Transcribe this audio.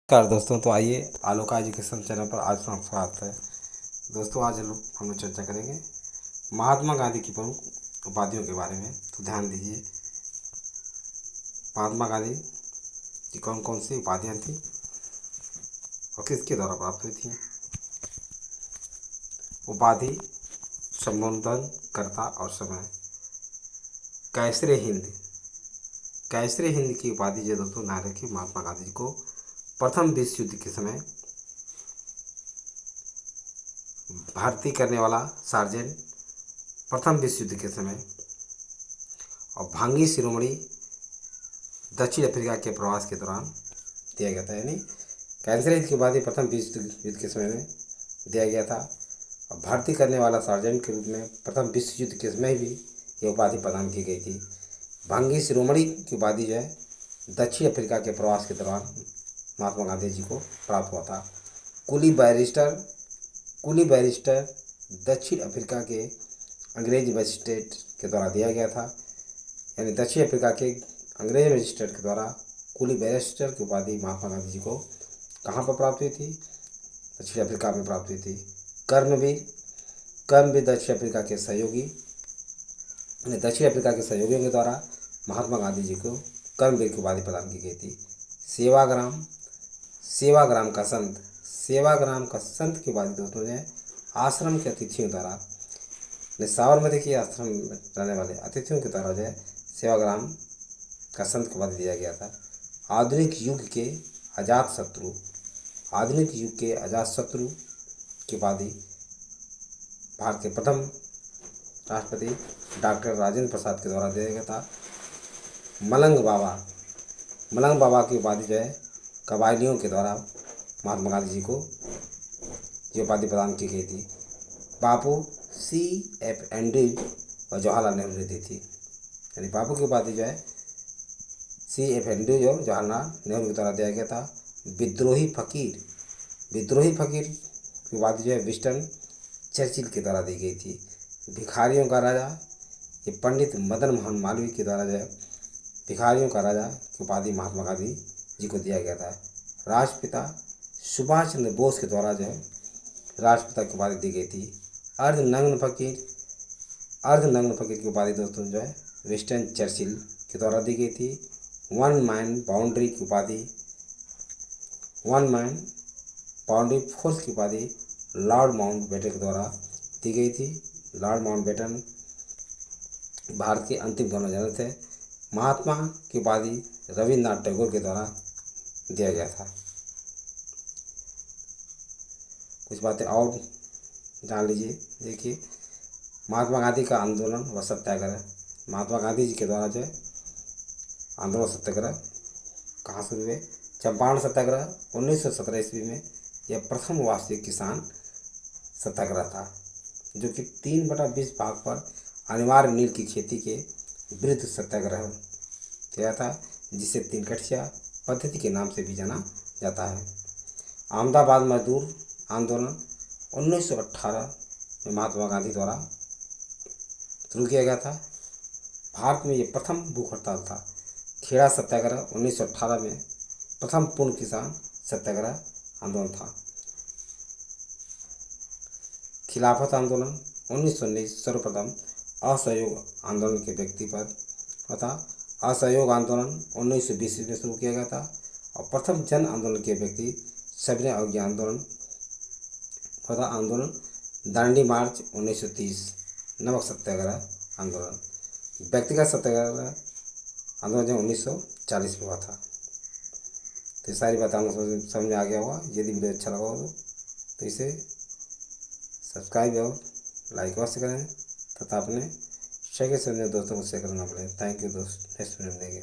नमस्कार दोस्तों। तो आइए आलोका एजुकेशन चैनल पर आज आपका स्वागत है। दोस्तों आज हम लोग चर्चा करेंगे महात्मा गांधी की प्रमुख उपाधियों के बारे में। तो ध्यान दीजिए, महात्मा गांधी की कौन कौन सी उपाधियाँ थीं और किसके द्वारा प्राप्त हुई थी। उपाधि: संबोधन कर्ता और समय। कैसरे हिंद, कैसरे हिंद की उपाधि जो दोस्तों ध्यान रखिए, महात्मा गांधी जी को प्रथम विश्व युद्ध के समय भर्ती करने वाला सार्जेंट, प्रथम विश्व युद्ध के समय, और भांगी शिरोमणि दक्षिण अफ्रीका के प्रवास के दौरान दिया गया था। यानी कैंसर युद्ध की उपाधि प्रथम विश्व युद्ध के समय में दिया गया था और भर्ती करने वाला सार्जेंट के रूप में प्रथम विश्व युद्ध के समय भी ये उपाधि प्रदान की गई थी। भांगी शिरोमणि की उपाधि जो है दक्षिण अफ्रीका के प्रवास के दौरान महात्मा गांधी जी को प्राप्त हुआ था। कुली बैरिस्टर दक्षिण अफ्रीका के अंग्रेज मजिस्ट्रेट के द्वारा दिया गया था। यानी दक्षिण अफ्रीका के अंग्रेज मजिस्ट्रेट के द्वारा कुली बैरिस्टर की उपाधि महात्मा गांधी जी को कहाँ पर प्राप्त हुई थी? दक्षिण अफ्रीका में प्राप्त हुई थी। कर्मवीर दक्षिण अफ्रीका के सहयोगी, दक्षिण अफ्रीका के सहयोगियों के द्वारा महात्मा गांधी जी को कर्मवीर की उपाधि प्रदान की गई थी। सेवाग्राम का संत की उपाधि दोस्तों ने आश्रम के अतिथियों द्वारा, साबरमती के आश्रम में रहने वाले अतिथियों के द्वारा जो है सेवाग्राम का संत की उपाधि दिया गया था। आधुनिक युग के अजातशत्रु की उपाधि भारत के प्रथम राष्ट्रपति डॉक्टर राजेंद्र प्रसाद के द्वारा दिया गया था। मलंग बाबा की उपाधि जो है कबायलियों के द्वारा महात्मा गांधी जी को ये उपाधि प्रदान की गई थी। बापू C.F. एंड्रीज और जवाहरलाल नेहरू ने दी थी। यानी बापू की उपाधि जो है C.F. एंड्रीज और जवाहरलाल नेहरू के द्वारा दिया गया था। विद्रोही फकीर की उपाधि जो है विंस्टन चर्चिल के द्वारा दी गई थी। भिखारियों का राजा, ये पंडित मदन मोहन मालवीय के द्वारा जो है भिखारियों का राजा की उपाधि महात्मा गांधी जी को दिया गया था। राष्ट्रपिता सुभाष चंद्र बोस के द्वारा जो है राष्ट्रपिता की उपाधि दी गई थी। अर्धनग्न फकीर की उपाधि दोस्तों जो है विंस्टन चर्चिल के द्वारा दी गई थी। वन मैन बाउंड्री फोर्स की उपाधि लॉर्ड माउंटबेटन के द्वारा दी गई थी। लॉर्ड माउंटबेटन भारत के अंतिम गवर्नर जनरल थे। महात्मा की उपाधि रविन्द्रनाथ टैगोर के द्वारा दिया गया था। कुछ बातें और जान लीजिए। देखिए, महात्मा गांधी का आंदोलन व सत्याग्रह। महात्मा गांधी जी के द्वारा जो है आंदोलन सत्याग्रह कहाँ शुरू हुए? चंपारण सत्याग्रह 1917 ईस्वी में यह प्रथम वास्तविक किसान सत्याग्रह था, जो कि 3/20 भाग पर अनिवार्य नील की खेती के विरुद्ध सत्याग्रह किया था, जिसे 3 कठिया पद्धति के नाम से भी जाना जाता है। अहमदाबाद मजदूर आंदोलन 1918 में महात्मा गांधी द्वारा शुरू किया गया था। भारत में ये प्रथम भूख हड़ताल था। खेड़ा सत्याग्रह 1918 में प्रथम पूर्ण किसान सत्याग्रह आंदोलन था। खिलाफत आंदोलन 1919 सर्वप्रथम असहयोग आंदोलन के व्यक्ति पर था। असहयोग आंदोलन 1920 में शुरू किया गया था और प्रथम जन आंदोलन के व्यक्ति सविनय अवज्ञा आंदोलन तथा आंदोलन दांडी मार्च 1930, नमक सत्याग्रह आंदोलन, व्यक्तिगत सत्याग्रह आंदोलन 1940 में हुआ था। तो ये सारी बातें आपको समझ में आ गया होगा। यदि वीडियो अच्छा लगा हो तो इसे सब्सक्राइब और लाइक अवश्य करें तथा अपने सगे दोस्तों को शेयर करना पड़े। थैंक यू दोस्त, नेक्स्ट वीडियो में देंगे।